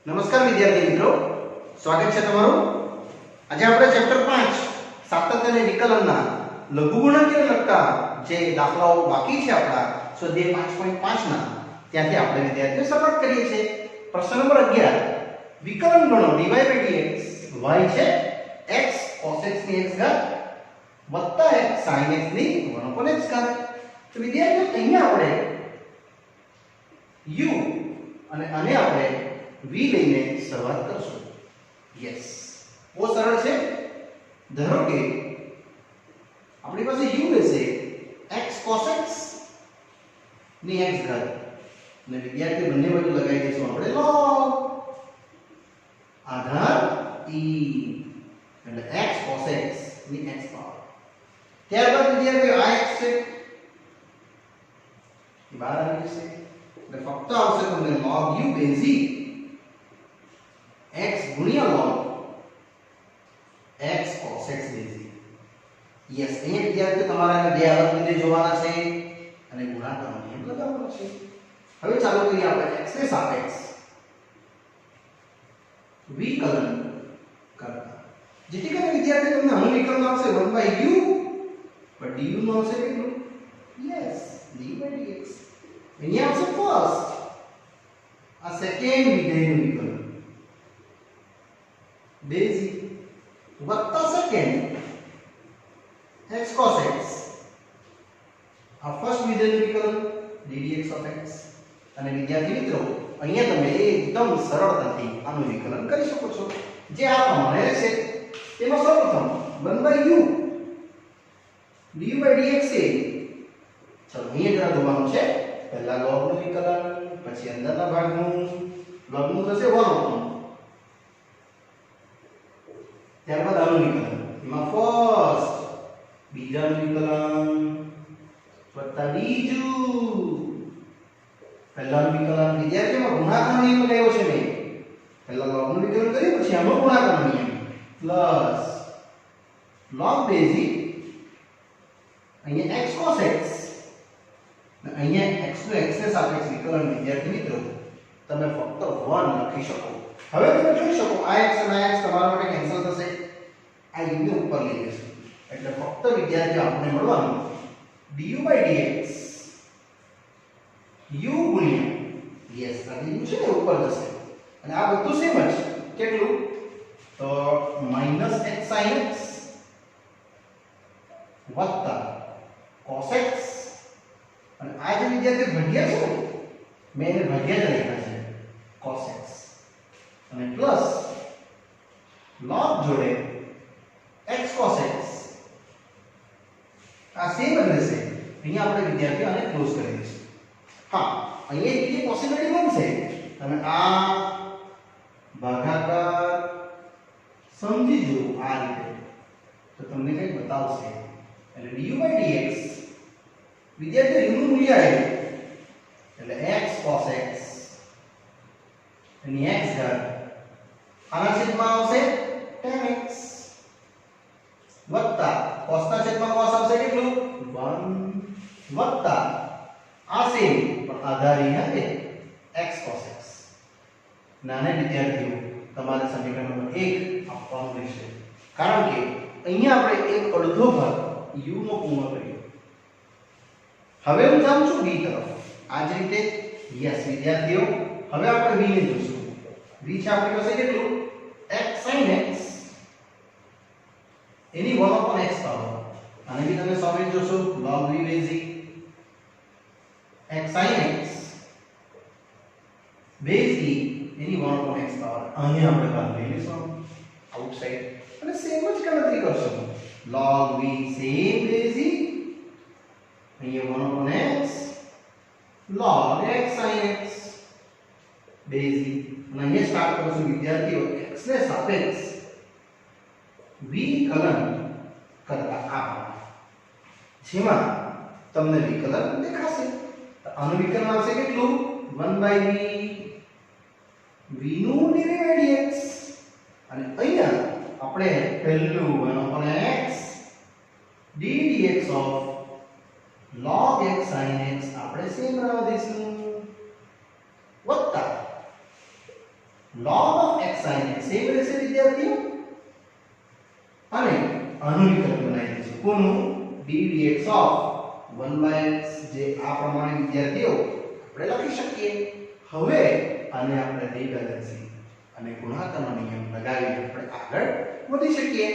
નમસ્કાર વિદ્યાર્થી મિત્રો, સ્વાગત છે તમારું। આજે આપણે ચેપ્ટર 5 સાતત્ય અને વિકલનના લઘુગુણકને લગતા જે દાખલાઓ બાકી છે આપણા સ્વાધ્યાય 5.5 ના ત્યાંથી આપણે વિદ્યાર્થીઓ શરૂઆત કરીએ છીએ। પ્રશ્ન નંબર 11 વિકલન ગણો dy by dx y છે x cos x ની x ઘાત વત્તા x sin x ની 1 x ઘાત। તો વિદ્યાર્થીઓ અહીંયા આપણે u અને આને આપણે v લઈને શરૂઆત કરશું। યસ, બહુ સરળ છે। ધારો કે આપણી પાસે u રહેશે x cos x ની x ઘાત અને વિદ્યાર્થી બંને બાજુ લગાવી દઈશું આપણે log આધાર e એટલે x cos x ની x પાવર। ત્યારબાદ વિદ્યાર્થીઓ આ x છે એ બહાર આવી જશે એટલે ફક્ત આવશે તમને log u બેઝિક x ગુણ્યા log x cos x basic. Yes, અહીંયા વિદ્યાર્થીઓ તમારા બે અલગ રીતે જોવાના છે અને ગુણાકારનો નિયમ લગાવવાનો છે। હવે ચાલો કરીએ આપણે x ને સાપેક્ષ વિકલન કરતા, જેથી કરીને વિદ્યાર્થીઓ તમને આનું વિકલન આવશે 1/u પણ du નું આવશે કેટલું? Yes, d/dx। અહીંયા આવશે ફર્સ્ટ આ સેકન્ડ વિધેયનું વિકલન બેઝિક વત્તા સેકન્ડ x cos x આ ફર્સ્ટ વિધેયનું વિકલન ddx of x। અને વિદ્યાર્થી મિત્રો અહીંયા તમે એકદમ સરળતાથી આનું વિકલન કરી શકો છો જે આ પ્રમાણે રહેશે। તેમાં સૌપ્રથમ 1/u du/dx છે, ચલો અહીંયા જરા જોવાનું છે। પહેલા log નું વિકલન, પછી અંદરના ભાગનું log નું થશે 1/, ત્યારબાદ આનું વિકલન, એમાં ફર્સ્ટ બીજાનું વિકલન વત્તા બીજું પહેલાનું વિકલન। વિદ્યાર્થીઓમાં ગુણાકારનો નિયમ લગાવ્યો છે મેં, પહેલા log નું વિકલન કર્યું પછી આનો ગુણાકારનો નિયમ પ્લસ log બેઝિક અહીંયા x cos x અને અહીંયા x નું x ને સાપેક્ષ વિકલન। વિદ્યાર્થી મિત્રો તમે ફક્ત 1 લખી શકો। હવે તમે જોઈ શકો આ x અને આ x તમારા માટે કેન્સલ થશે, આ u ને ઉપર લઈ જશે એટલે ફક્ત વિદ્યાર્થીઓ આપણે મળવાનું du/dx u ગુણ્યા યસ આ u છે ને ઉપર જશે અને આ બધું સેમ જ કેટલું તો -x sin x વત્તા cos x અને આ જે વિદ્યાર્થીઓ ભગ્યા છે ને મેં એને ભગ્યા જ લખ્યા છે cos x અને પ્લસ log જોડે x cos x આ સેમ જ રહેશે। અહીંયા આપણે વિદ્યાર્થીઓ આને ક્લોઝ કરી દઈશું। હા, અહીંયા બીજી પોસિબિલિટી બનશે, તમે આ ભાગાકાર સમજી જો આ રીતે તો તમને કંઈક બતાવશે એટલે du/dx વિદ્યાર્થીઓ u નું મૂલ્ય આવ્યું એટલે x cos x એની x ઘાત આના છેદમાં આવશે tan x વત્તા cos ના છેદમાં cos આવશે કેટલું 1 વત્તા આ સેમ પણ આધારી હશે x cos x। નાને વિદ્યાર્થીઓ તમારે સમીકરણ નંબર 1 આપવાનું રહેશે કારણ કે અહીંયા આપણે એક અડધો ભાગ u નો પૂર્ણ કર્યો। હવે હું જાઉં છું b તરફ આ જ રીતે। યસ વિદ્યાર્થીઓ હવે આપણે v ને જોઈશું। v છે આપણી પાસે કેટલું x sin x એની 1/x પાવર, આને બી તમે સોલ્વ જોશો log v basic x sin x basic એની 1/x પાવર, અહીંયા આપણે બાદ લઈ લઈશું આઉટસાઇડ અને સેમ જ ગણતરી કરશો log v સેમ બેઝિક અહીંયા 1/x log x sin x basic અને અહીંયા સ્ટાર્ટ કરશું વિદ્યાર્થીઓ x ને સાપેક્ષ વિકલન કરતા આ જેમાં તમને વિકલન દેખાશે। તો આનું વિકલન આવશે કેટલું 1/v v નું dy/dx અને અહીંયા આપણે પહેલું 1/x ddx of log x sin x આપણે સેમ રાખવા દઈશું વત્તા log of x sin x same રહેશે વિદ્યાર્થીઓ અને આનું વિકલન બનાવી દઈશું કોનું d dx of 1/x જે આ પ્રમાણે વિદ્યાર્થીઓ આપણે લખી શકીએ હવે આને આપણે રિબેલેન્સિંગ અને ગુણાકારનો નિયમ લગાવીને આપણે આગળ વધી શકીએ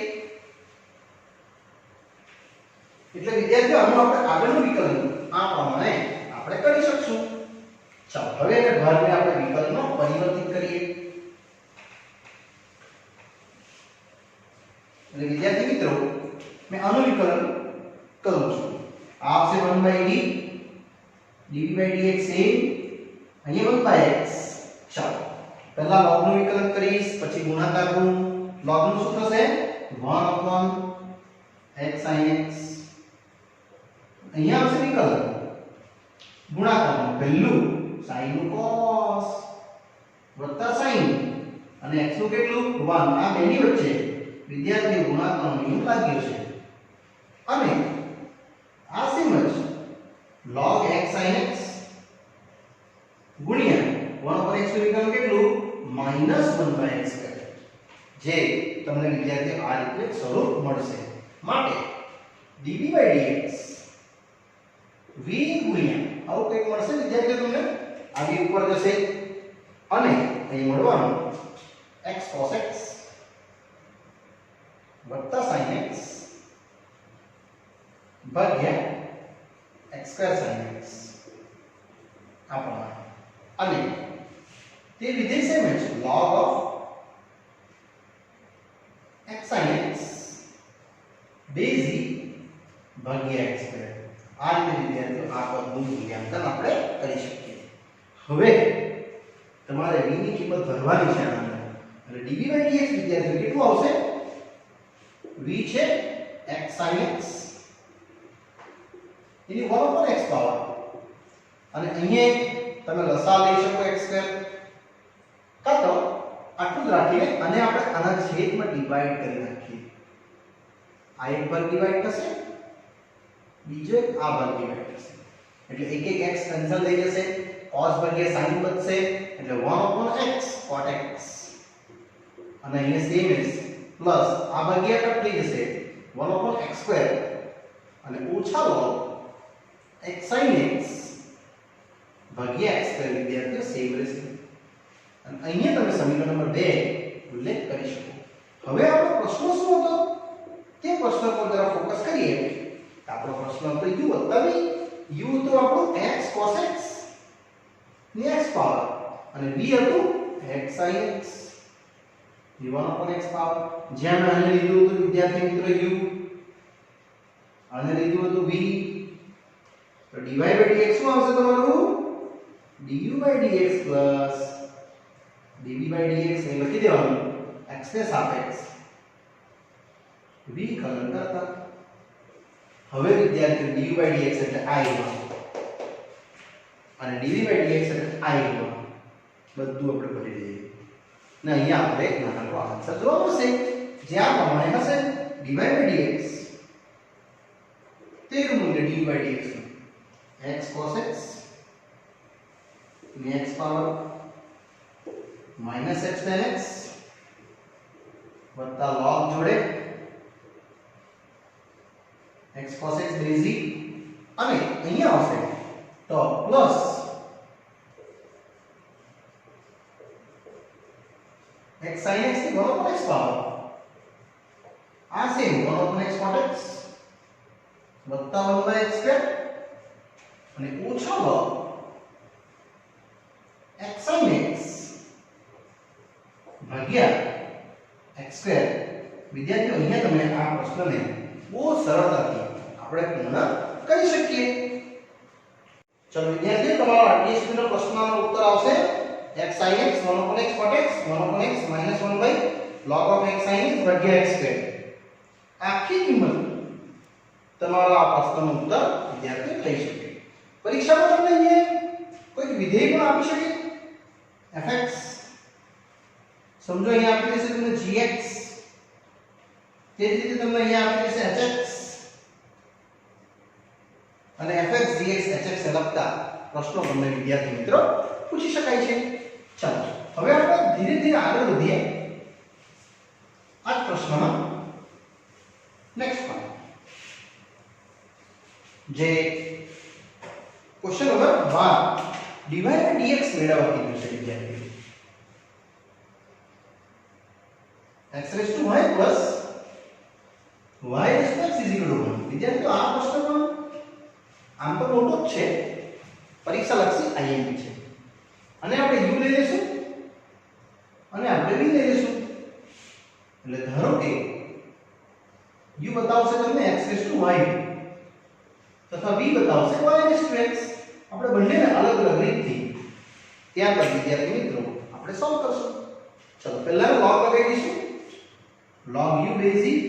એટલે વિદ્યાર્થીઓ આનું આપણે આગળનું વિકલન આ પ્રમાણે આપણે કરી શકશું ચાલો હવે એને ભાગને આપણે વિકલનમાં પરિવર્તિત કરીએ એટલે વિદ્યાર્થી મિત્રો મેં આનું વિકલન કરું છું આ આવશે 1/d dv/dx સેમ અહીંયા 1/x ચાલો પહેલા log નું વિકલન કરીશ પછી ગુણાકારનું log નું શું થશે 1/x sin x અહીંયા આવશે વિકલન ગુણાકારનું પહેલું sin નું cos વત્તા sin અને x નું કેટલું 1 આ બેની વચ્ચે વિદ્યાર્થીઓ ગુણાકારનો નિયમ લાગ્યો છે અને આ સેમ જ log x sin x ગુણ્યા 1/x નું વિકલન કેટલું -1/x જે તમને વિદ્યાર્થીઓ આ રીતે સ્વરૂપ મળશે માટે dv/dx v ગુણ્યા આવું કંઈક મળશે વિદ્યાર્થીઓ તમને આ v ઉપર જશે અને અહીં મળવાનું x cos x વત્તા sin x ભાગ્યા x² sin x આ પ્રમાણે અને તે વિધેય સેમ જ log of x sin x base e ભાગ્યા x² આ રીતે વિદ્યાર્થીઓ આ પદનું મૂલ્યાંકન આપણે કરી શકીએ હવે તમારે v ની કિંમત ભરવાની છે આના એટલે dv/dx વિદ્યાર્થીઓ કેટલું આવશે v છે x sin x એની 1/x પાવર અને અહીંયા તમે લસા લઈ શકો x² કાં તો આટલું જ રાખીને અને આપણે આના છેદમાં ડિવાઈડ કરી નાખીએ આ એક ભાગ ડિવાઈડ થશે બીજો એક આ ભાગ ડિવાઈડ થશે એટલે એક એક x કેન્સલ થઈ જશે cos ભાગ્યા sin બચશે એટલે 1/x cot x અને અહીંયા સેમ is પ્લસ આ ભાગ્યા કટ થઈ જશે 1/x² અને ઓછા log x sin x ભાગ્યા x² વિદ્યાર્થીઓ સેમ રહેશે અને અહીંયા તમે સમીકરણ નંબર 2 ઉલ્લેખ કરી શકો હવે આપણો પ્રશ્ન શું હતો તે પ્રશ્ન પર જરા ફોકસ કરીએ આપણો પ્રશ્ન હતો u વત્તા v u તો આપણો x cos x ની x પાવર અને v હતું x sin x v1/x power જ્યાં મેં આને લીધું હતું વિદ્યાર્થી મિત્રો u આને લીધું હતું v તો dy/dx શું આવશે તમારું du/dx પ્લસ dv/dx એ લખી દેવાનું x ને સાપેક્ષ વિકલન કરતા હવે વિદ્યાર્થીઓ du/dx એટલે I માં અને dv/dx એટલે I માં બધું આપણે ભરી દઈએ ને અહીંયા આપણે એક નાનો આન્સર જોવા મળશે જે આ પ્રમાણે હશે dy/dx તેનું મૂલ્ય dy/dx x cos x ની x power minus x tan x વત્તા log જોડે x cos x base e અને અહીંયા આવશે તો પ્લસ x sin x ની 1/x પાવર આ સેમ 1/x cot x વત્તા 1/x² અને ઓછા log x sin x ભાગ્યા x² વિદ્યાર્થીઓ અહીંયા તમે આ પ્રશ્નને બહુ સરળતાથી આપણે પૂર્ણ કરી શકીએ ચલો વિદ્યાર્થીઓ તમારો આરટીએસપી નો પ્રશ્નનો ઉત્તર આવશે x sin x 1/x cot x 1/x - 1/log of x sin x ભાગ્યા x² આખી કિંમત તમારો આ પ્રશ્નનો ઉત્તર વિદ્યાર્થીઓ થઈ શકે પરીક્ષામાં તમને અહીંયા કોઈ વિધેય પણ આપી શકે fx સમજો અહીંયા આપી દેશે તમને gx તે જ રીતે તમને અહીંયા આપી દેશે hx અને fx gx hx લખતા પ્રશ્નો તમને વિદ્યાર્થી મિત્રો પૂછી શકાય છે ચાલો હવે આપણે ધીરે ધીરે આગળ વધીએ આ જ પ્રશ્નમાં નેક્સ્ટ પણ જે question number 12 dy by dx મેળવવા કીધું છે વિદ્યાર્થીઓ x raised to y plus y raised to x is equal to 1 વિદ્યાર્થીઓ આ પ્રશ્નમાં આમ તો મોટો જ છે પરીક્ષા લક્ષી IMP છે અને આપણે u લઈ લેશું અને આપણે v લઈ લેશું એટલે ધારો કે u બતાવશે તમને x raised to y તથા v બતાવશે y raised to x આપણે બંનેને અલગ અલગ રીતથી ત્યારબાદ વિદ્યાર્થી મિત્રો આપણે સોલ્વ કરશું ચલો પહેલા log લગાવી દઈશું log u basic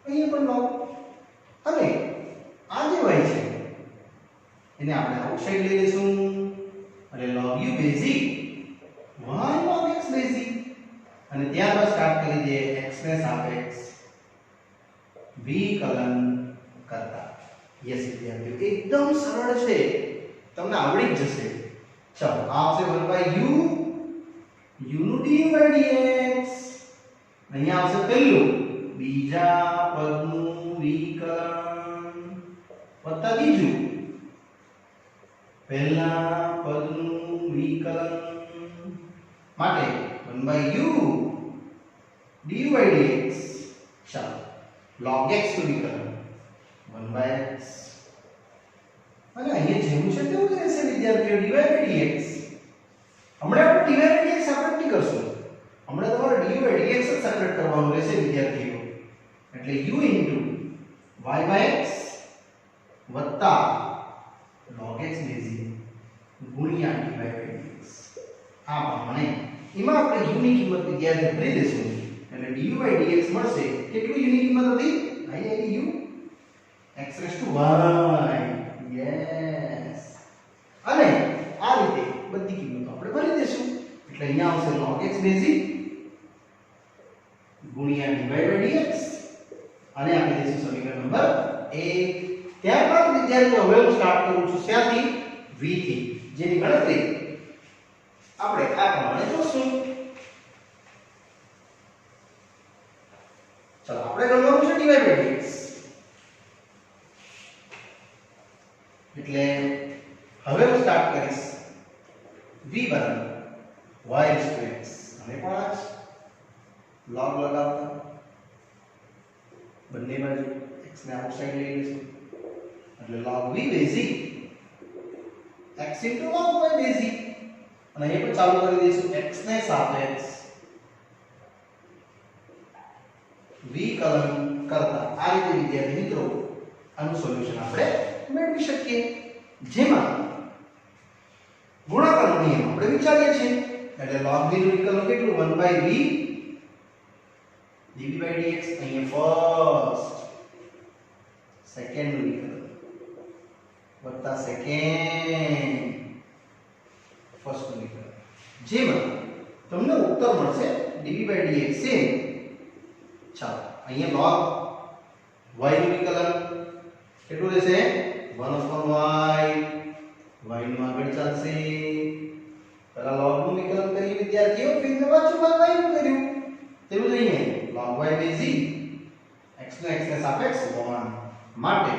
અહીંયા પણ log અને આ જે y છે એને આપણે આઉટસાઇડ લઈ લેશું અને log u basic y log x basic અને ત્યારબાદ સ્ટાર્ટ કરી દઈએ x ને સાપેક્ષ વિકલન કરતા યસ વિદ્યાર્થીઓ એકદમ સરળ છે તમને આવડી જ જશે ચલો આ આવશે 1 by u નું du by dx અહીંયા આવશે પહેલું બીજા પદનું વિકલન વત્તા બીજું પહેલા પદનું વિકલન માટે 1 by u du by dx ચાલો log x નું વિકલન 1 by x અને અહીંયા જેવું છે તેવું જ રહેશે વિદ્યાર્થીઓ dy by dx હમણાં આપણે dy by dx સેપરેટ નહીં કરશું હમણાં તમારે dy by dx જ સેપરેટ કરવાનું રહેશે વિદ્યાર્થીઓ એટલે u into y by x વત્તા log x basic ગુણ્યા dy by dx આ પ્રમાણે એમાં આપણે u ની કિંમત વિદ્યાર્થીઓ ભરી દેશું એટલે du by dx મળશે કેટલું u ની કિંમત હતી અહીં u x raised to y yes અને આ રીતે બધી કિંમતો આપણે ભરી દેશું એટલે અહીંયા આવશે log x basic ગુણ્યા dy by dx અને આપણે દેશું સમીકરણ નંબર 1 ત્યારબાદ વિદ્યાર્થીઓ હવે હું સ્ટાર્ટ કરું છું ક્યાંથી v થી જેની ગણતરી આપણે આ પ્રમાણે જોશું ચલો આપણે ગણવાનું છે dy by dx એટલે હવે હું સ્ટાર્ટ કરીશ v બરાબર y raised to x અને 5 log લગાવતા બંને બાજુ x ને આઉટસાઇડ લઈ લઈશું એટલે log v basic x into log y basic અને એ પણ ચાલુ કરી દઈશું x ને સાપેક્ષ વિકલન કરતા આ રીતે વિદ્યાર્થી મિત્રો આનું સોલ્યુશન આપણે મેળવી શકીએ જેમાં ગુણાકારનો નિયમ આપણે વિચારીએ છીએ એટલે log v નું વિકલન કેટલું 1 by v dv by dx અહીંયા ફર્સ્ટ સેકન્ડ નું વિકલન વત્તા સેકન્ડ ફર્સ્ટ નું વિકલન જેમાં તમને ઉત્તર મળશે dv by dx સેમ ચાલો અહીંયા log y નું વિકલન કેટલું રહેશે 1 upon y y નું આગળ ચાલશે પહેલા log નું વિકલન કરીએ વિદ્યાર્થીઓ ફિર પાછું y નું કર્યું તેવું જ અહીંયા log y basic x નો x ને સાપેક્ષ 1 માટે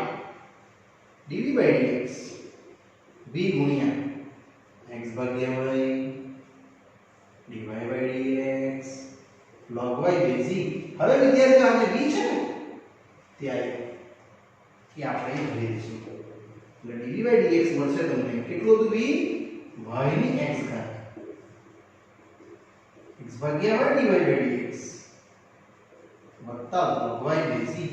dv by dx v ગુણ્યા x ભાગ્યા y dy by dx log y basic હવે વિદ્યાર્થીઓ આ જે v છે ને ત્યારે કે આપણે ભરી દઈશું એટલે dv by dx મળશે તમને કેટલું હતું v y ની x ઘાત x ભાગ્યા y dy by dx વત્તા log y basic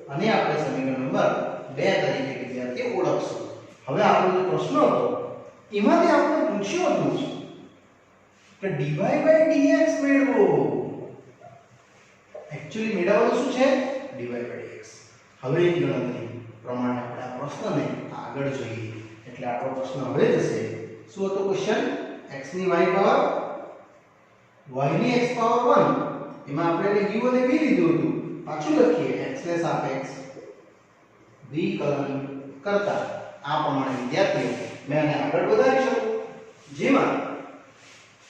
અને આપણે સમીકરણ નંબર 2 તરીકે વિદ્યાર્થી ઓળખશું હવે આપણો જે પ્રશ્ન હતો એમાંથી આપણે પૂછ્યું હતું કે dy by dx મેળવો એક્ચ્યુઅલી મેળવવાનું શું છે dy by dx હવે એની ગણતરી પ્રમાણે આપણે આ પ્રશ્નને આગળ જોઈએ એટલે આપણો પ્રશ્ન હવે જશે શું હતો ક્વેશ્ચન x ની y પાવર y ની x પાવર 1 એમાં આપણે u અને v લીધું હતું પાછું લખીએ x ને સાપેક્ષ વિકલન કરતા આ પ્રમાણે વિદ્યાર્થીઓ મેં આને આગળ વધારી શકું જેમાં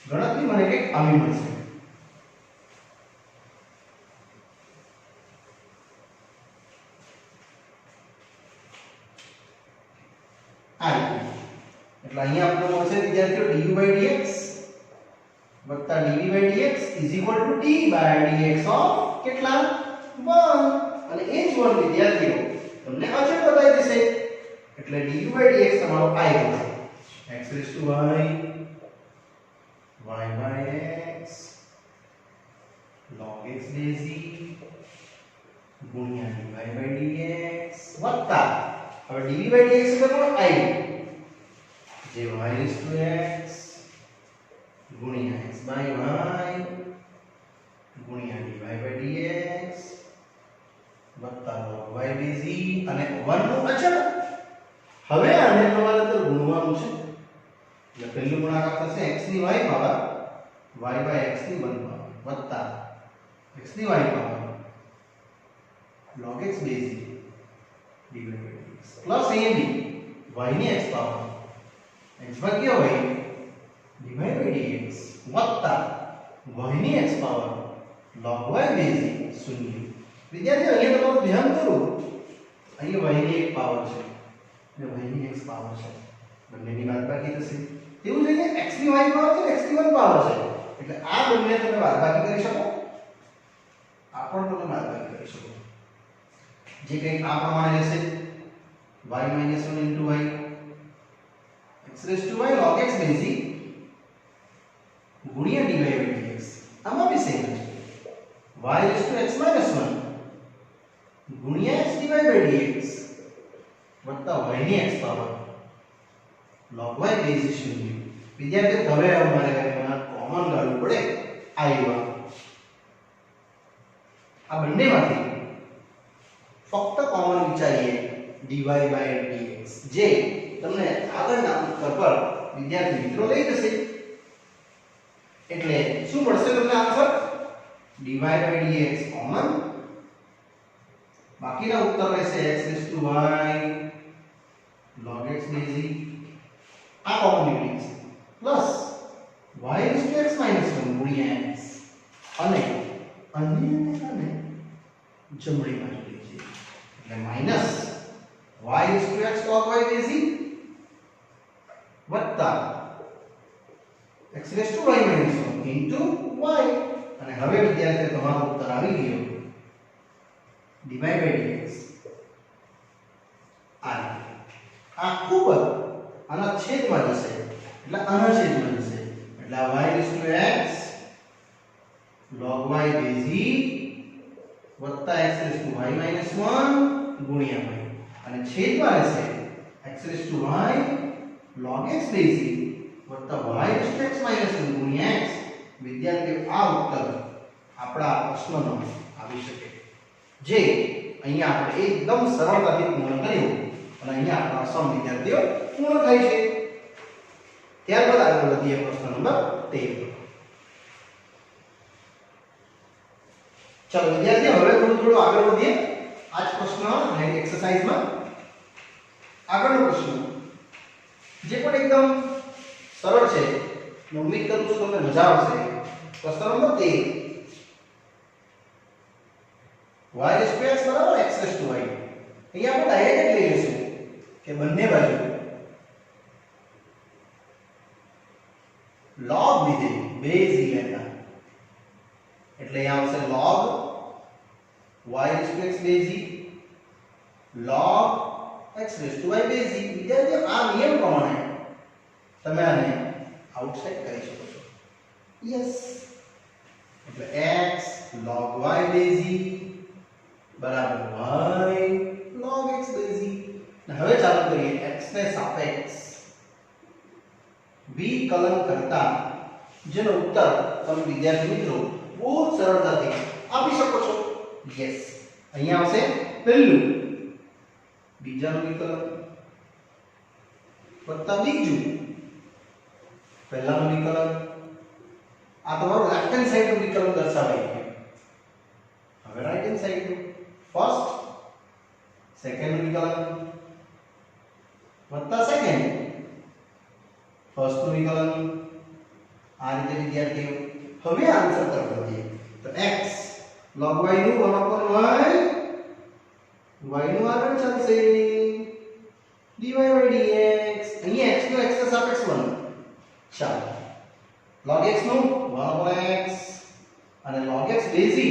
ગણતરી મને કંઈક આવી મળશે. આ રીતે. એટલે અહીંયા આપણને મળશે વિદ્યાર્થીઓ du/dx વત્તા dv/dx = t/dx ઓફ કેટલા 1 અને એ જ 1 વિદ્યાર્થીઓ તમને અચળ બતાવી દેશે. એટલે du/dx તમારો I બનશે x raised to y y/x log x base ગુણ્યા dy/dx વત્તા હવે dv/dx કરવો I જે y raised to x ગુણ્યા x/y ગુણ્યા dy/dx વત્તા log y base અને 1 નું અચળ. હવે આને તમારે તો ગુણવાનું છે. એટલે પહેલું ગુણાકાર થશે x ની y પાવર y/x ની 1 પાવર વત્તા x ની y power log x base dy/dx plus અહીંયા y ની x પાવર x ભાગ્યા y dy/dx વત્તા y ની x power log y base 0. વિદ્યાર્થીઓ અહીંયા તમારું ધ્યાન કરો, અહીંયા y ની એક પાવર છે અને y ની x પાવર છે, બંનેની બાદબાકી થશે. એવું છે કે x ની y પાવર છે x ની 1 પાવર છે, એટલે આ બંને તમે બાદબાકી કરી શકો, આ પણ તમે બાદબાકી કરી શકો. જે કંઈક આ પ્રમાણે રહેશે y - 1 * y x raised to y log x base ગુણ્યા dy/dx. આમાં બી સેમ છે y raised to x - 1 ગુણ્યા x dy/dx વત્તા y ની x power log y base 0. વિદ્યાર્થીઓ હવે અમારે એમાં કોમન કાઢવું પડે I1. આ બંનેમાંથી ફક્ત કોમન વિચારીએ dy/dx જે તમને આગળના ઉત્તર પર વિદ્યાર્થી મિત્રો લઈ જશે. એટલે શું મળશે તમને આન્સર dy/dx કોમન, બાકીના ઉત્તર રહેશે x raised to y log x base આ કોમન નીકળી plus y raised to x - 1 ગુણ્યા x અને અન્યને જમણી બાજુ લઈ જઈએ એટલે minus y raised to x log y base વત્તા x raised to y - 1 into y. અને હવે વિદ્યાર્થીઓ તમારો ઉત્તર આવી ગયો dy/dx આ ખૂબ આના છેદમાં જશે એટલે આના છેદમાં જશે એટલે y raised to x log y base વત્તા x raised to y - 1 ગુણ્યા y અને છેદમાં રહેશે x raised to y log x base વત્તા y raised to x - 1 ગુણ્યા x. વિદ્યાર્થીઓ આ ઉત્તર આપણા પ્રશ્નનો આવી શકે, જે અહીંયા આપણે એકદમ સરળતાથી પૂર્ણ કર્યું અને અહીંયા આપણા સમ વિદ્યાર્થીઓ પૂર્ણ થાય છે. ત્યારબાદ આગળ વધીએ પ્રશ્ન નંબર 13. ચલો વિદ્યાર્થીઓ હવે થોડું આગળ વધીએ આ જ પ્રશ્ન એક્સરસાઇઝમાં. આગળનો પ્રશ્ન જે પણ એકદમ સરળ છે, હું ઉમ્મીદ કરું છું તમને મજા આવશે. પ્રશ્ન number 13 y raised to x બરાબર x raised to y. અહીંયા આપણે ડાયરેક્ટ લઈ લઈશું કે બંને બાજુ log વિધેય બેઝ લેતા, એટલે અહીંયા આવશે log y raised to x base log x raised to y base. વિદ્યાર્થીઓ આ નિયમ પ્રમાણે તમે આને આઉટસાઇડ કરી શકો છો. યસ, એટલે x log y base બરાબર y log x base. હવે ચાલુ કરીએ x ને સાપેક્ષ વિકલન કરતા, જેનો ઉત્તર તમે વિદ્યાર્થી મિત્રો બહુ સરળતાથી આપી શકો છો. યસ, અહીંયા આવશે પહેલું બીજાનું વિકલન વત્તા બીજું પહેલાનું વિકલન. આ તમારું લેફ્ટ હેન્ડ સાઈડ નું વિકલન દર્શાવાય છે. હવે રાઈટ હેન્ડ સાઈડ નું ફર્સ્ટ સેકન્ડ વિકલન વત્તા સેકન્ડ ફર્સ્ટ નું વિકલન આ રીતે વિદ્યાર્થીઓ હવે આન્સર તરફ વધીએ તો x log y નું 1/y y નું આગળ ચાલશે dy by dx અહીં x નો x ના સાપેક્ષ 1 ચાલો log x નું 1/x અને log x બેઝ e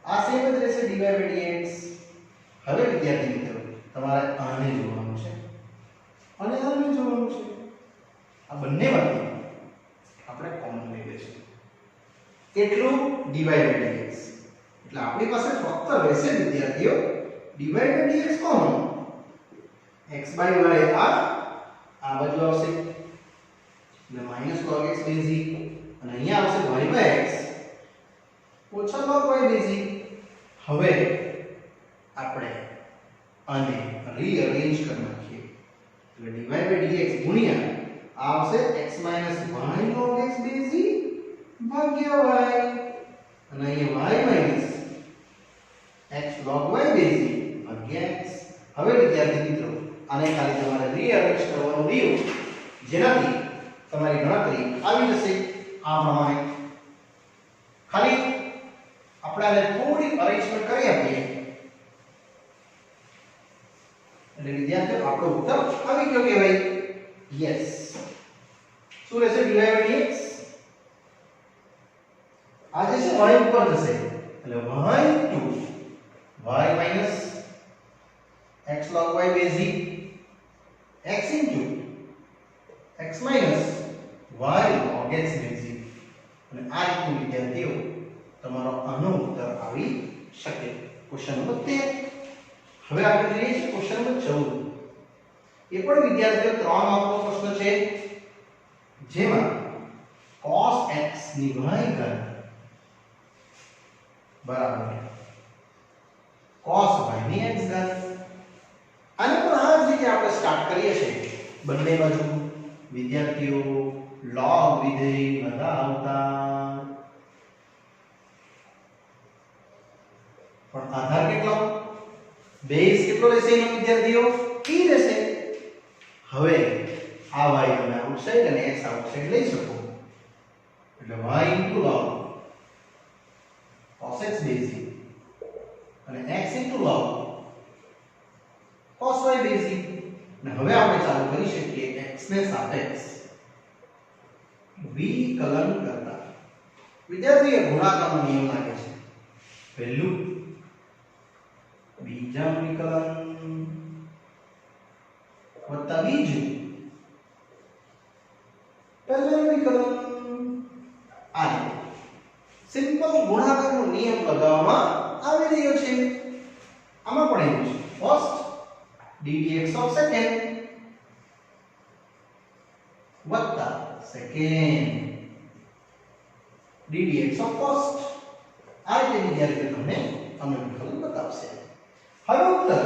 આ સેમ જ રહેશે dy by dx હવે વિદ્યાર્થી મિત્રો તમારે આને જોવાનું છે અને આને જોવાનું છે આ બંનેમાંથી આપણે કોમન લઈ લઈશું કેટલું dy by dx એટલે આપણી પાસે ફક્ત રહેશે વિદ્યાર્થીઓ dy by dx common x by y આ બાજુ આવશે એટલે -log x બેઝ e અને અહીંયા આવશે y by x ઓછા log y બેઝ e હવે આપણે આને રીઅરેન્જ કરી નાખીએ એટલે dy by dx ગુણ્યા આ આવશે x - y log x base e ભાગ્યા y અને અહીંયા y minus x log y base e ભાગ્યા x હવે વિદ્યાર્થી મિત્રો આને ખાલી તમારે રીઅરેન્જ કરવાનું રહ્યું જેનાથી તમારી ગણતરી આવી જશે આ પ્રમાણે ખાલી આપણે આને થોડી અરેન્જમેન્ટ કરી આપીએ એટલે વિદ્યાર્થીઓ આપણો ઉત્તર આવી ગયો કહેવાય યસ શું રહેશે dy by dx આ જે છે y ઉપર જશે એટલે y into y minus x log y base e x into x minus y log x base e અને આ રીતનું વિદ્યાર્થીઓ તમારો આનો ઉત્તર આવી શકે ક્વેશ્ચન નંબર 13 હવે આપણે જોઈએ છે ક્વેશ્ચન નંબર 14 એ પણ વિદ્યાર્થીઓ 3 માર્કનો પ્રશ્ન છે જેમાં cos x ની y ઘાત બરાબર cos y ની x ઘાત આને પણ આ જ રીતે આપણે સ્ટાર્ટ કરીએ છીએ બંને બાજુ વિદ્યાર્થીઓ log વિધેય લગાવતા પણ આધાર કેટલો બેઝ કેટલો લેશે એનો વિદ્યાર્થીઓ e રહેશે હવે આ y તમે આઉટસાઇડ અને x આઉટસાઇડ લઈ શકો એટલે y log cos x base e અને x log cos y base e અને હવે આપણે ચાલુ કરી શકીએ x ને સાપેક્ષ વિકલન કરતા વિદ્યાર્થીઓ ગુણાકારનો નિયમ લાગે છે પહેલું બીજા વિકલન વત્તા બીજું પહેલું વિકલન આ સિમ્પલ ગુણાકારનો નિયમ લગાવવામાં આવી રહ્યો છે આમાં પણ એવું છે ફર્સ્ટ ddx of second વત્તા સેકન્ડ ddx of first આ રીતે વિદ્યાર્થીઓ તમને આનું વિકલન બતાવશે હવે ઉત્તર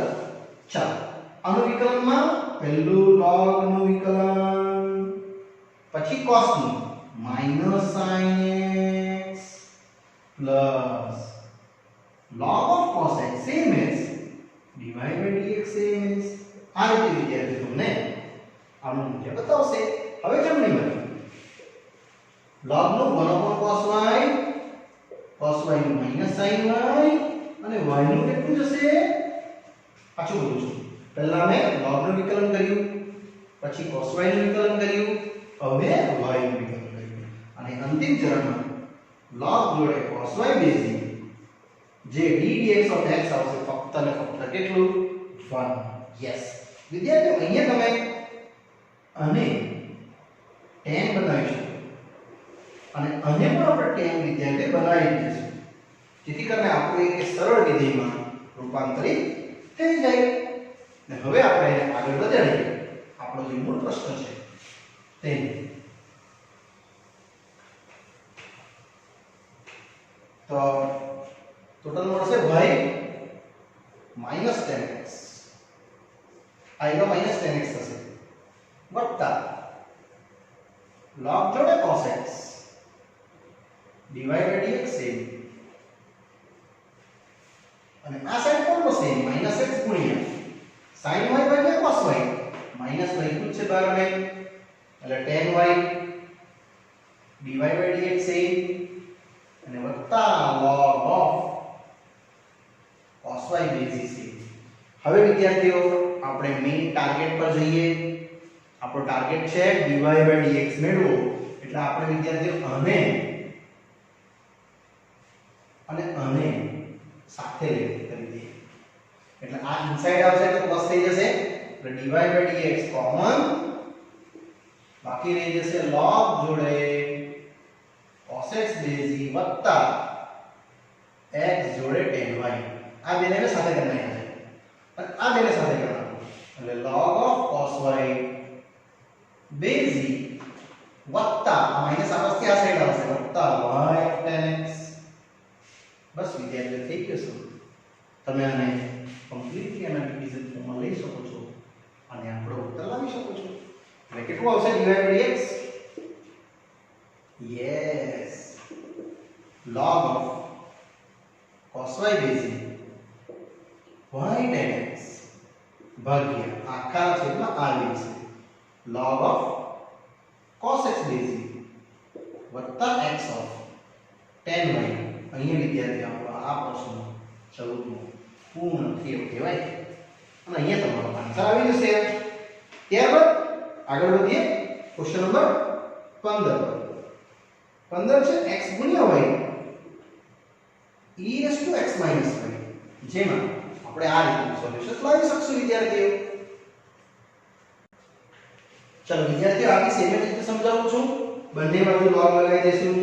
ચાલો આનું વિકલનમાં પહેલું log નું વિકલન પછી cos નું -sin x plus log of cos x same as dy by dx same as આ રીતે વિદ્યાર્થી તમને આનું મૂલ્ય બતાવશે હવે જમણી બાજુ log નું 1/cos y cos y નું -sin y અને y નું કેટલું જશે પાછું બોલું છું પહેલા મેં log નું વિકલન કર્યું પછી cos y નું વિકલન કર્યું હવે y નું વિકલન કર્યું અને અંતિમ ચરણમાં log જોડે cos y base જે ddx of x આવશે ફક્ત અને ફક્ત કેટલું 1 યસ વિદ્યાર્થીઓ અહીંયા તમે અને tan બનાવી શકો અને આને પણ આપણે tan વિદ્યાર્થીઓ બનાવી દઈશું જેથી કરીને આપણું એક સરળ વિધેયમાં રૂપાંતરિત થઈ જાય અને હવે આપણે આગળ વધારીએ આપણો જે મૂળ પ્રશ્ન છે તેને તો ટોટલ મળશે y minus 10x આ એનો minus 10x થશે વત્તા log જોડે cos x dy by dx same અને આ સાઈડ પણ સેમ minus x ગુણ્યા sin y ભાગ્યા cos y minus લખ્યું છે બહાર મેં એટલે tan y dy by dx same અને વત્તા log of cos y basis same. હવે વિદ્યાર્થીઓ આપણે મેઈન ટાર્ગેટ પર જઈએ. આપણો ટાર્ગેટ છે dy by dx મેળવો. એટલે આપણે વિદ્યાર્થીઓ અને સાથે કરી દઈએ. એટલે આ ઇનસાઇડ આવશે તો પ્લસ થઈ જશે. એટલે dy by dx કોમન, બાકી રહી જશે log જોડે cos x બેઝી વત્તા x જોડે tan y. આ બેને સાથે કરી નાખ્યા છે અને આ બેને સાથે કરવાનું. એટલે log of cos y બેઝી વત્તા આ માઈનસ આપસથી આ સાઈડ આવશે વત્તા y of tan x. બસ વિદ્યાર્થીઓ થઈ ગયું. તમે આને કમ્પ્લીટલી એનાલિટિકલ ફોર્મમાં લઈ શકો છો અને આપણો ઉત્તર લાવી શકો છો. એટલે કેટલું આવશે dy by dx? Yes, log of cos y બેઝી y tan x ભાગ્યા આખા છેદમાં r છે log of cos x બેઝી વત્તા x of tan y. અહીંયા વિદ્યાર્થી આપણો આ પ્રશ્ન 14મો પૂર્ણ થયો કહેવાય અને અહીંયા તમારો આન્સર આવી જશે. ત્યારબાદ આગળ વધીએ ક્વેશ્ચન નંબર 15 છે x ગુણ્યા y e to x minus y. જેમાં આપણે આ રીતનું સોલ્યુશન લાવી શકશું વિદ્યાર્થીઓ. ચલો વિદ્યાર્થીઓ આની સેમ રીતે સમજાવું છું. બંને બાજુ log લગાવી દેશું.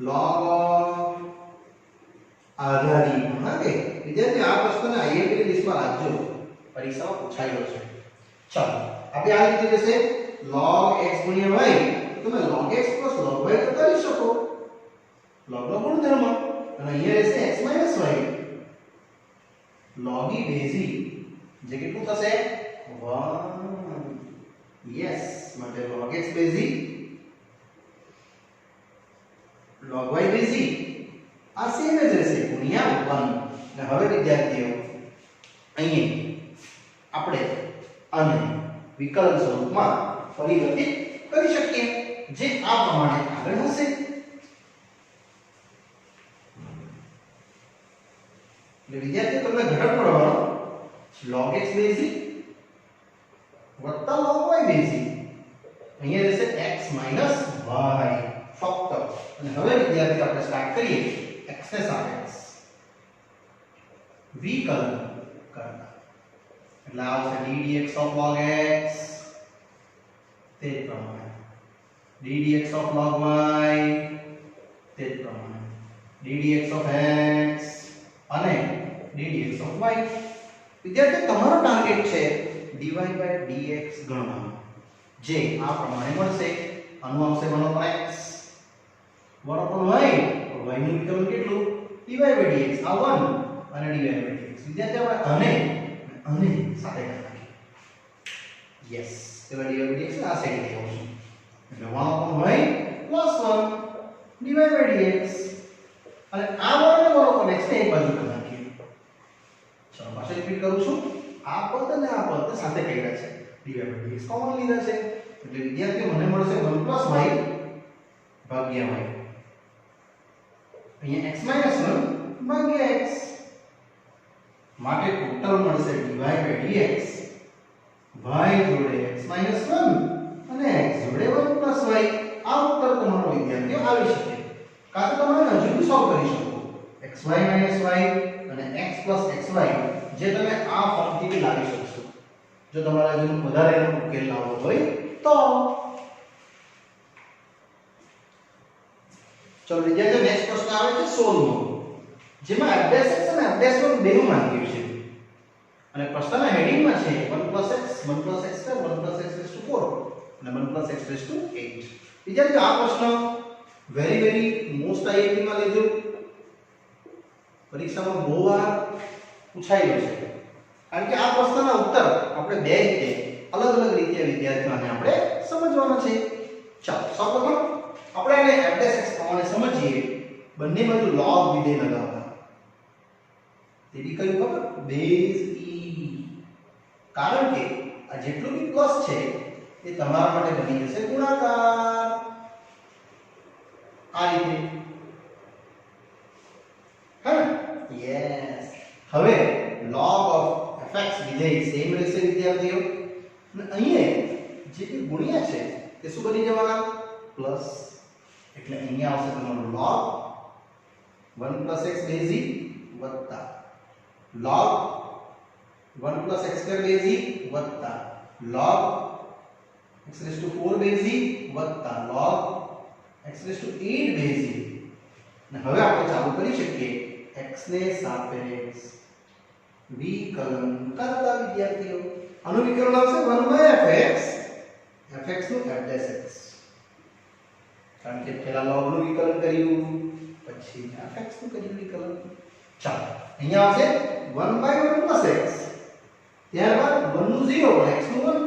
log of આધારી. હા કે વિદ્યાર્થીઓ આ પ્રશ્નને આઈએમપી ની લિસ્ટમાં રાખજો, પરીક્ષામાં પૂછાયેલો છે. ચાલો આપણે આ રીતે જશે log x ગુણ્યા y. તમે log x log y તો કરી શકો, log નો ગુણધર્મ. અને અહીંયા રહેશે x y log e બેઝી જે કેટલું થશે 1. યસ, માટે log x બેઝી log y બેઝી આ સેમ જ રહેશે ગુણ્યા 1. અને હવે વિદ્યાર્થીઓ અહીંયા આપણે આને વિકલન સ્વરૂપમાં પરિવર્તિત કરી શકીએ જે આ પ્રમાણે આગળ હશે. એટલે વિદ્યાર્થીઓ તમને ઘટક મળવાનો log x બેઝી વત્તા log y બેઝી. અહીંયા રહેશે x minus y ફક્ત. અને હવે વિદ્યાર્થીઓ આપણે સ્ટાર્ટ કરીએ x ને સાપેક્ષ વિકલન કરતા. એટલે આવશે ddx of log x તે જ પ્રમાણે, ddx of log y તે જ પ્રમાણે, ddx of x અને ddx of y. વિદ્યાર્થીઓ તમારો ટાર્ગેટ છે dy by dx ગણવાનો, જે આ પ્રમાણે મળશે. આનું આવશે 1/x 1/y. y નું વિકલન કેટલું? dy by dx આ 1 અને dy by dx. વિદ્યાર્થીઓ આપણે અને સાથે કરી નાખીએ. યસ, તો dy by dx આ સાઈડ થી આવશે. એટલે 1/y + 1 dy by dx. અને આ 1 અને 1/x ને એક બાજુ કરી નાખીએ. ચલો પાછળ રિપીટ કરું છું. આ પદ અને આ પદ સાથે કર્યા છે, dy by dx કોમન લીધા છે. એટલે વિદ્યાર્થીઓ મને મળશે 1 + y ભાગ્યા y. અહીંયા x - 1 ભાગ્યા x. માટે ટોટલ મળશે dy by dx y જોડે x - 1 અને x જોડે 1 + y. આ ઉત્તર તમારો વિદ્યાર્થીઓ આવી શકે. કાં તો તમે હજુ સોલ્વ કરી શકો xy - y અને x + xy, જે તમે આ ફોર્મથી લાવી શકશો જો તમારા હજુ વધારે ઉકેલ લાવવો હોય તો. ચલો વિદ્યાર્થીઓ નેક્સ્ટ પ્રશ્ન આવે છે 16મો, જેમાં f' અને f' બેનું માંગ્યું છે અને પ્રશ્નના હેડિંગમાં છે 1 + x 1 + x2 1 + x4 અને 1 + x8. વિદ્યાર્થીઓ આ પ્રશ્ન વેરી મોસ્ટ આઈએમપી માં લીધું, પરીક્ષામાં બહુ વાર પૂછાયેલો છે. કારણ કે આ પ્રશ્નના ઉત્તર આપણે બે રીતે અલગ રીતે વિદ્યાર્થીઓને આપણે સમજવાના છે. ચાલો સૌપ્રથમ આપણે એને f' પ્રમાણે સમજીએ. બંને બાજુ log વિધેય લગાવતા. તેથી કયું ખબર? Base e. કારણ કે આ જેટલું બી પ્લસ છે એ તમારા માટે બની જશે ગુણાકાર આ રીતે હે યસ હવે log of fx વિધેય સેમ રહેશે વિદ્યાર્થીઓ અને અહીંયા જે ગુણ્યા છે તે શું બની જવાના પ્લસ એટલે અહીંયા આવશે તમારો log 1 + x બેઝિક વત્તા log 1 + x² બેઝિક વત્તા log x⁴ બેઝિક વત્તા log x⁸ બેઝિક અને હવે આપણે ચાલુ કરી શકીએ x ને સાપેક્ષ વિકલન કરતા વિદ્યાર્થીઓ આનું વિકલન આવશે 1/fx fx નું f'(x) કારણ કે પહેલા log નું વિકલન કર્યું પછી fx નું કર્યું વિકલન ચાલો અહીંયા આવશે 1/1 + x ત્યારબાદ 1 નું 0 અને x નું 1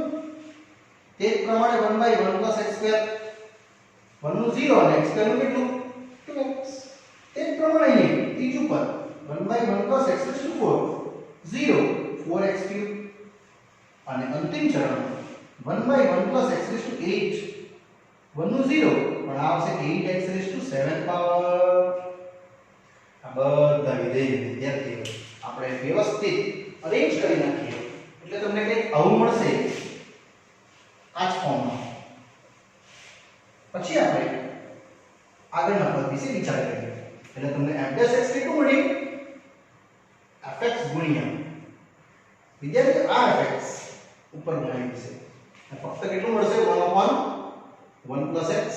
તે જ પ્રમાણે 1/1 + x², 1 નું 0 અને x² નું કેટલું 2x તે જ પ્રમાણે અહીં ત્રીજું પદ 1/1 + x⁴ 0 4x³ અને અંતિમ ચરણ 1/1 + x⁸ 1 નું 0 પણ આ આવશે 8x⁷ પાવર આ બધા વિધેય વિદ્યાર્થીઓ આપણે વ્યવસ્થિત અરેન્જ કરી નાખીએ એટલે તમને કંઈક આવું મળશે આ જ ફોર્મમાં પછી આપણે આગળના પદ વિશે વિચાર કરીએ એટલે તમને f'(x) કેટલું મળ્યું fx ગુણ્યા વિદ્યાર્થી આ fx ઉપર ગુણાય છે ફક્ત કેટલું મળશે 1/1 + x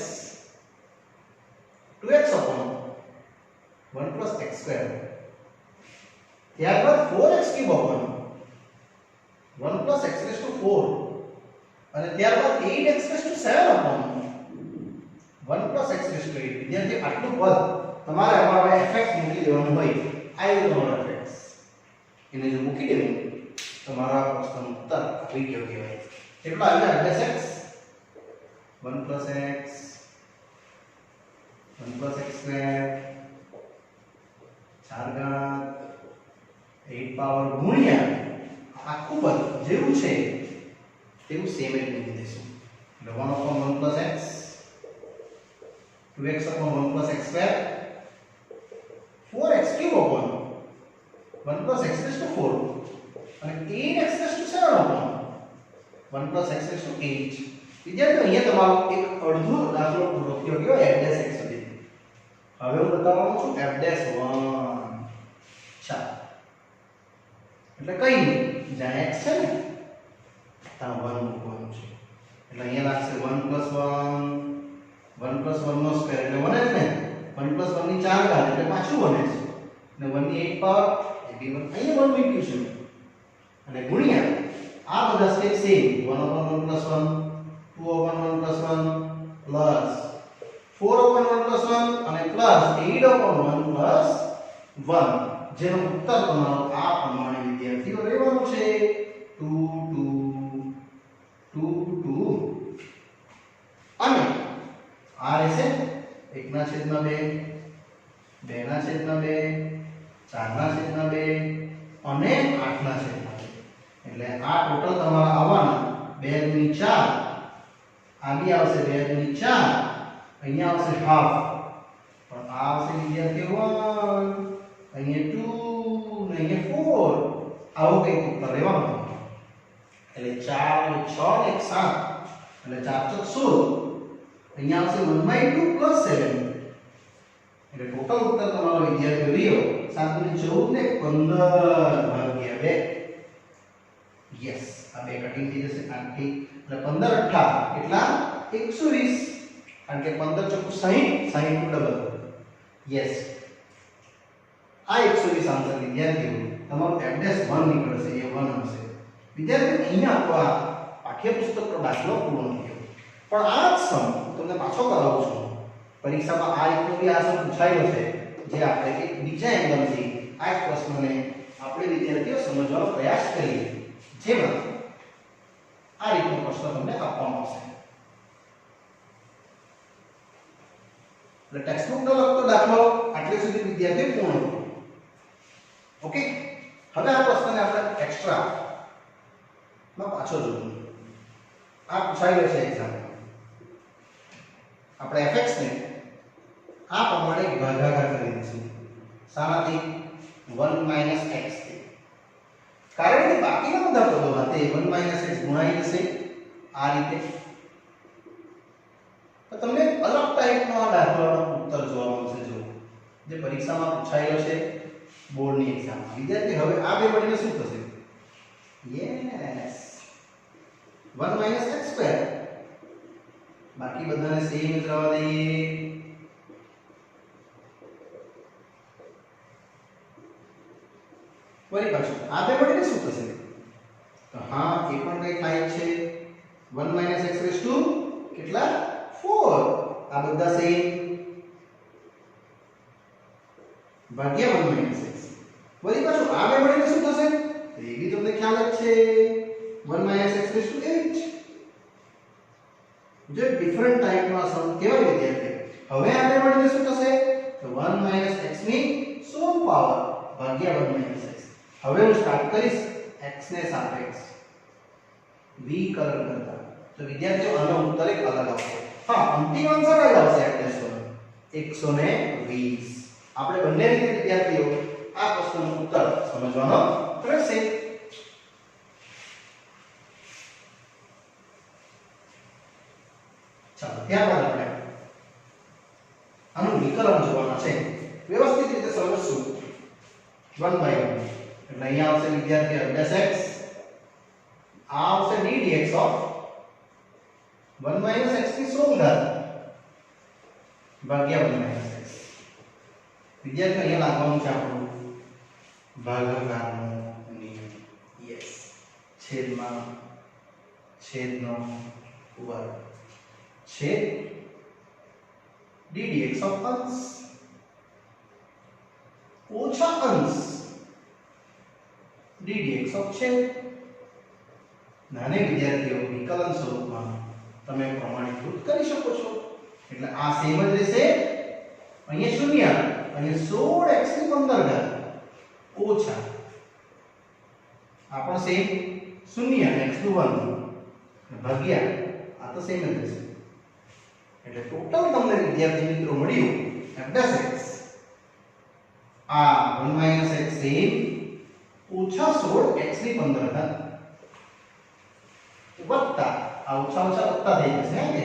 2x/1 + x². ત્યારબાદ 4x³ 1 + x⁴ અને ત્યારબાદ 8x⁷ 1 + x�8. વિદ્યાર્થી આટલું પદ તમારે આમાં fx મૂકી દેવાનું હોય આ એવું તમારો fx એને જો મૂકી દેવું તમારા પ્રશ્નનો ઉત્તર આવી ગયો કહેવાય કેટલો આવ્યો f(x) 1 + x 1 + x² 4 8 પાવર ગુણ્યા આખું પદ જેવું છે તેવું સેમ જ મૂકી દઈશું એટલે 1/1 + x 2x/1 + x² 4x³ 1 + x⁴ અને 8x⁷ 1 + x⁸ વિદ્યાર્થીઓ અહીંયા તમારો એક અડધો દાખલો પૂરો થયો ગયો f'(x) સુધી હવે હું બતાવવાનો છું f'1 ચાલો એટલે કઈ નહીં જ્યાં x છે ને ત્યાં 1 મૂકવાનું છે એટલે અહીંયા લાગશે 1 + 1 1 + 1 નો સ્ક્વેર એટલે 1 જ ને 1 + 1 ની 4 ઘાત એટલે પાછું 1 છે અને 1 ની 8 પાવર એ બી 1 અહીંયા 1 મૂક્યું છે અને ગુણ્યા આ બધા સ્ટેપ સેમ 1/1 + 1 2/1 + 1 4/1 + 1 અને +8/1 + 1 જેનો ઉત્તર તમારો આ પ્રમાણે વિદ્યાર્થીઓ રહેવાનો છે 2 2 2 અને આ રહેશે 1/2 2/2 4/2 અને 8/2 એટલે આ ટોટલ તમારા આવવાના 2 × 4 આ બી આવશે 2 × 4 અહીંયા આવશે હાફ પણ આ આવશે વિદ્યાર્થીઓ 1 અહીંયા 2 ને અહીંયા 4 આવો કંઈક ઉત્તર રહેવાનો એટલે 4 ને 6 ને 7 એટલે 4 × 16 અહીંયા આવશે 1/2 + 7 એટલે ટોટલ ઉત્તર તમારો વિદ્યાર્થીઓ રહ્યો 7 × 14 ને 15/2 યસ આ બે કટિંગ થઈ જશે 8 થી એટલે 15 8 કેટલા 120 કારણ કે 15 × 60 60 નું ડબલ યસ આ 120 આન્સર વિદ્યાર્થીઓ તમારું f'1 નીકળશે એ 1 આવશે વિદ્યાર્થીઓ અહીંયા આપણો આ પાઠ્યપુસ્તકનો દાખલો પૂર્ણ થયો પણ આ જ સમ તમને પાછો કરાવું છું પરીક્ષામાં આ રીતનો બી આ સમ પૂછાયેલો છે જે આપણે એક બીજા એંગલથી આ એક પ્રશ્નને આપણે વિદ્યાર્થીઓ સમજવાનો પ્રયાસ કરીએ જેમાં આ રીતનો પ્રશ્ન તમને આપવામાં આવશે એટલે ટેક્સ્ટબુકનો લગતો દાખલો આટલે સુધી વિદ્યાર્થીઓ પૂર્ણ કર્યો ઓકે હવે આ પ્રશ્નને આપણે એક્સ્ટ્રા માં પાછો જોઈશું આ પૂછાય પૂછાયેલો છે એક્ઝામમાં. આપણે fx ને આ પ્રમાણે ભાગાકાર કરી દઈશું. શાનાથી? 1 - x થી. કારણ કે બાકીના બધા પદો સાથે 1 - x ગુણાઈ જશે આ રીતે. તો તમને અલગ ટાઈપનો આ દાખલાનો ઉત્તર જોવા મળશે. જો જે પરીક્ષામાં પૂછાયેલો છે બોર્ડની એક્ઝામમાં. વિદ્યાર્થી હવે આ બે મળીને શું થશે? Yes 1 - x². બાકી બધાને સેમ જ રહેવા દઈએ. વળી પાછું આ બે મળીને શું થશે? તો હા એ પણ કઈ થાય છે. 1 - x કેટલા? 4. આ બધા સેમ ભાગ્યા 1 - x. વળી પાછું આ બે મળીને શું થશે? તો એ બી તમને ખ્યાલ જ છે. 1 - x8. જે ડિફરન્ટ ટાઈપના સમ કેવા વિદ્યાર્થી. હવે આ બે મળીને શું થશે? તો 1 - x ની 16 પાવર ભાગ્યા 1 - x. હવે હું સ્ટાર્ટ કરીશ x ને સાપેક્ષ વિકલન કરતા. તો વિદ્યાર્થીઓ આનો ઉત્તર એક અલગ આવશે. હા, અંતિમ આન્સર જ આવશે એટલે 120. આપણે બંને રીતે વિદ્યાર્થીઓ આ પ્રશ્નનો ઉત્તર સમજવાનો રહેશે. ચાલો ત્યારબાદ આપણે આનું વિકલન જોવાના છે. વ્યવસ્થિત રીતે સમજશું 1 by 1. એટલે અહીંયા આવશે વિદ્યાર્થી -x. આ આવશે ddx ઓફ 1 - x ની 16 ભાગ્યા 1 - x. વિદ્યાર્થી અહીંયા લાગવાનું છે આપણું ભાગાકારનો નિયમ. યસ, છેદમાં છેદનો વર્ગ છેદ ddx ઓફ અંશ ઓછા અંશ ddx ઓફ છેદ. નાને વિદ્યાર્થીઓ વિકલન સ્વરૂપમાં તમે પ્રમાણીકૃત કરી શકો છો. એટલે આ સેમ જ રહેશે. અહીંયા 0 અને 16x ની 15 ઓછા આ પણ સેમ 0 અને x નું 1 ભાગ્યા આ તો સેમ જ રહેશે. એટલે ટોટલ તમને વિદ્યાર્થી મિત્રો મળ્યું f'(x) આ 1 - x સેમ ઓછા 16x ની 15 વત્તા આ ઓછા ઓછા વત્તા થઈ જશે કે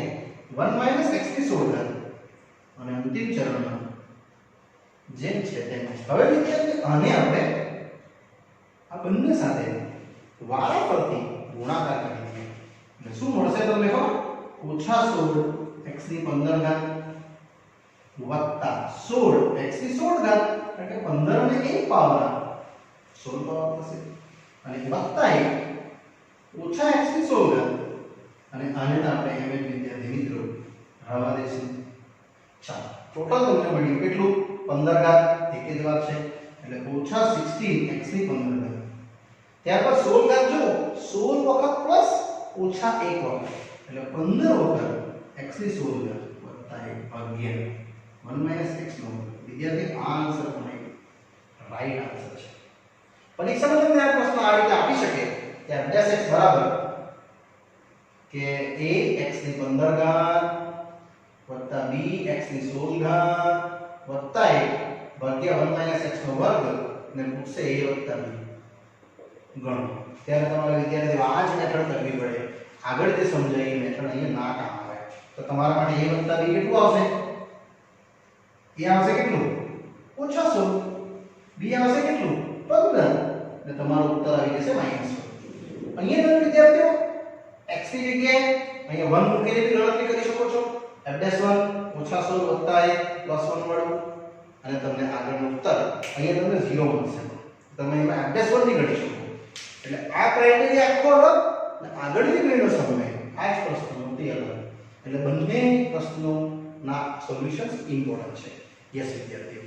1 - x ની 16 અને અંતિમ ચરણમાં જેમ છે તેમ. હવે વિદ્યાર્થી આને આપણે આ બંને સાથે વારાફરતી ગુણાકાર કરી દઈએ. એટલે શું મળશે તમને ખબર? ઓછા 16x ની 15 વત્તા 16x ની 16 એટલે 15 અને 1 પાવર 16 પાવર થશે. અને વત્તા 1 ઓછા x ની 16 અને આને આપણે એમ જ વિદ્યાર્થી મિત્રો રવા દઈશું. ચાલો ટોટલ તમને મળ્યું કેટલું? 15 એક જ વાત છે એટલે ઓછા 16x ની 15. ત્યારબાદ 16 જો 16 વખત પ્લસ ઓછા 1 વખત એટલે 15 વખત x ની 16 વત્તા 1 ભાગ્યા 1 - x નો. વિદ્યાર્થી આ આન્સર પણ રાઈટ આન્સર છે. પરીક્ષામાં તમને આ પ્રશ્ન આ રીતે આપી શકે કે f'(x) બરાબર કે a x ની 15 ઘાત વત્તા b x ની 16 ઘાત વત્તા 1 ભાગ્યા 1 - x નો વર્ગ ને પૂછશે a વત્તા b ગણો. ત્યારે તમારે વિદ્યાર્થી આ જ મેથડ કરવી પડે. આગળ જે સમજાય એ મેથડ અહીંયા ના કામ આવે. તો તમારા માટે a વત્તા b કેટલું આવશે? a આવશે કેટલું? ઓછા 16. b આવશે કેટલું? 15. એટલે તમારો ઉત્તર આવી જશે -1. અહીંયા તમે વિદ્યાર્થીઓ x ની જગ્યાએ અહીંયા 1 મૂકીને બી ગણતરી કરી શકો છો. f'(1) ઓછા 16 વત્તા 1 પ્લસ 1 મળ્યું અને તમને આગળનો ઉત્તર અહીંયા તમને 0 મળશે. તમે એમાં f'(1) ની ગણી શકો. એટલે આ ક્રાઇટેરિયા આખો અલગ અને આગળની ગણનો સમય આ જ પ્રશ્નોથી અલગ. એટલે બંને પ્રશ્નોના સોલ્યુશન્સ ઇમ્પોર્ટન્ટ છે. યસ વિદ્યાર્થીઓ.